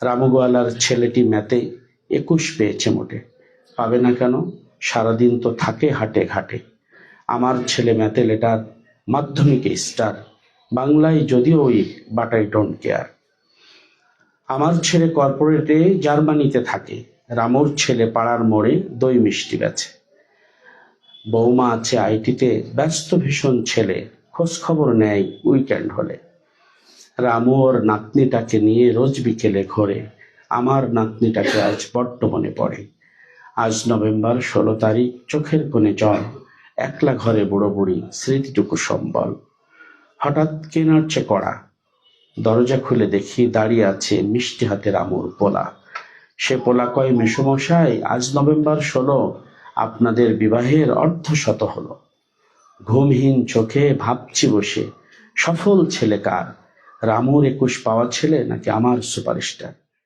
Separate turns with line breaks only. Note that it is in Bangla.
রামুগোয়ালার ছেলেটি ম্যাথে 21 পেয়েছে মোটে। পাবে না কেন? সারাদিন তো থাকে হাটে ঘাটে। আমার ছেলে ম্যাথে লেটার, মাধ্যমিকে স্টার, বাংলায় যদিও weak but I don't care. আমার ছেলে কর্পোরেটে জার্মানিতে থাকে, রামুর ছেলে পাড়ার মোড়ে দই মিষ্টি বেচে। বৌমা আছে আইটিতে, ব্যস্ত ভীষণ ছেলে, খোঁজ খবর নেয় উইকেন্ড হলে। রামু ওর নাতনিটাকে নিয়ে রোজ বিকেলে ঘোরে, আমার নাতনিটাকে আজ বড্ড মনে পড়ে। আজ নভেম্বর 16 তারিখ, চোখের কোণে জল, একলা ঘরে বুড়ো বুড়ি, স্মৃতিটুকু সম্বল। হঠাৎ কে নাড়ছে কড়া, দরজা খুলে দেখি দাঁড়িয়ে আছে মিষ্টি হাতে রামুর পোলা। সে পোলা কয়, মেসোমশাই আজ নভেম্বর 16, আপনাদের বিবাহের অর্ধশত হলো। ঘুমহীন চোখে ভাবছি বসে, সফল ছেলে কার, রামুর 21 পাওয়া ছেলে নাকি আমার সুপারস্টার।